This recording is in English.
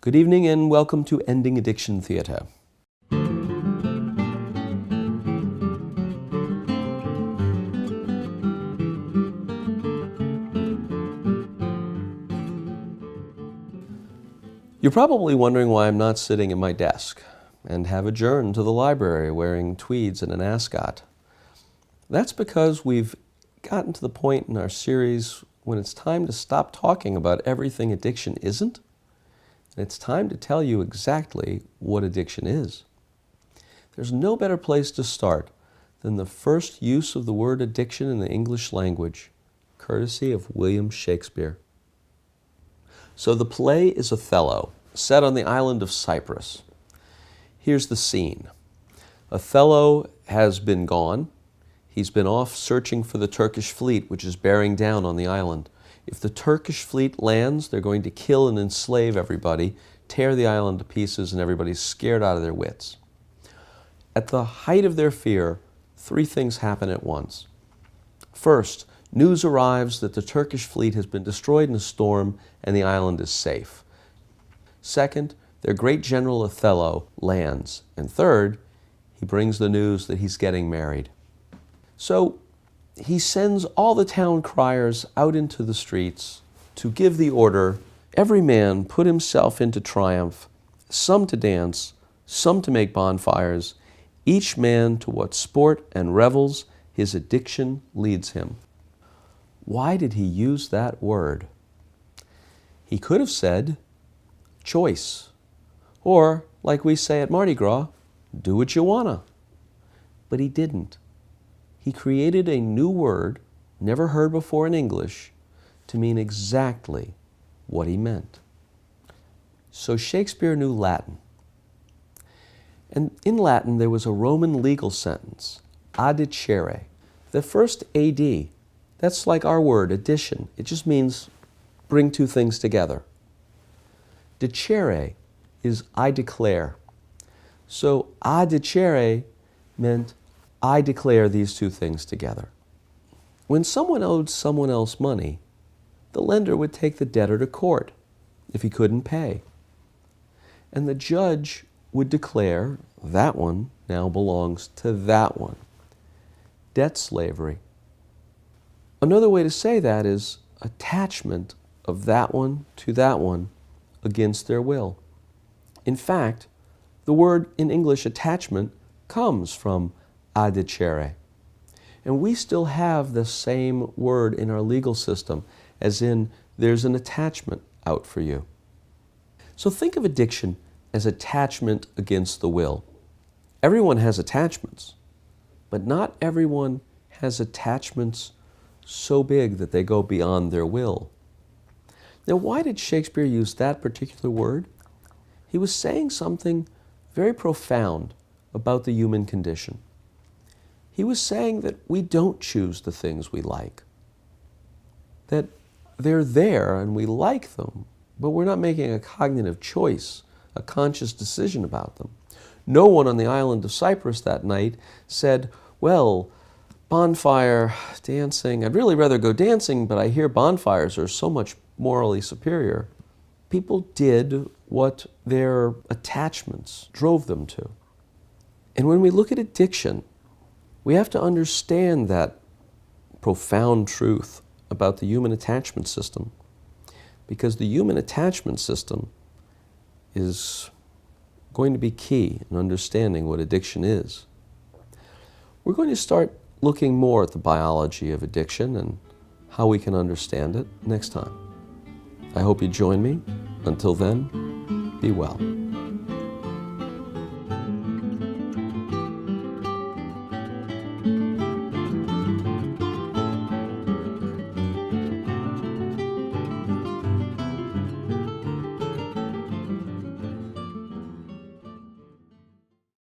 Good evening and welcome to Ending Addiction Theatre. You're probably wondering why I'm not sitting at my desk and have adjourned to the library wearing tweeds and an ascot. That's because we've gotten to the point in our series when it's time to stop talking about everything addiction isn't, and it's time to tell you exactly what addiction is. There's no better place to start than the first use of the word addiction in the English language, courtesy of William Shakespeare. So the play is Othello, set on the island of Cyprus. Here's the scene. Othello has been gone. He's been off searching for the Turkish fleet, which is bearing down on the island. If the Turkish fleet lands, they're going to kill and enslave everybody, tear the island to pieces, and everybody's scared out of their wits. At the height of their fear, three things happen at once. First, news arrives that the Turkish fleet has been destroyed in a storm and the island is safe. Second, their great General Othello lands. And third, he brings the news that he's getting married. So he sends all the town criers out into the streets to give the order, every man put himself into triumph, some to dance, some to make bonfires, each man to what sport and revels his addiction leads him. Why did he use that word? He could have said choice, or like we say at Mardi Gras, do what you wanna. But he didn't. He created a new word, never heard before in English, to mean exactly what he meant. So Shakespeare knew Latin. And in Latin there was a Roman legal sentence, addicere. The first AD, that's like our word, addition. It just means bring two things together. Dicere is I declare. So addicere meant I declare these two things together. When someone owed someone else money, the lender would take the debtor to court if he couldn't pay. And the judge would declare that one now belongs to that one. Debt slavery. Another way to say that is attachment of that one to that one against their will. In fact, the word in English attachment comes from addicere. And we still have the same word in our legal system, as in there's an attachment out for you. So think of addiction as attachment against the will. Everyone has attachments, but not everyone has attachments so big that they go beyond their will. Now, why did Shakespeare use that particular word? He was saying something very profound about the human condition. He was saying that we don't choose the things we like, that they're there and we like them, but we're not making a cognitive choice, a conscious decision about them. No one on the island of Cyprus that night said, well, bonfire dancing, I'd really rather go dancing, but I hear bonfires are so much morally superior. People did what their attachments drove them to. And when we look at addiction, we have to understand that profound truth about the human attachment system, because the human attachment system is going to be key in understanding what addiction is. We're going to start looking more at the biology of addiction and how we can understand it next time. I hope you join me. Until then, be well.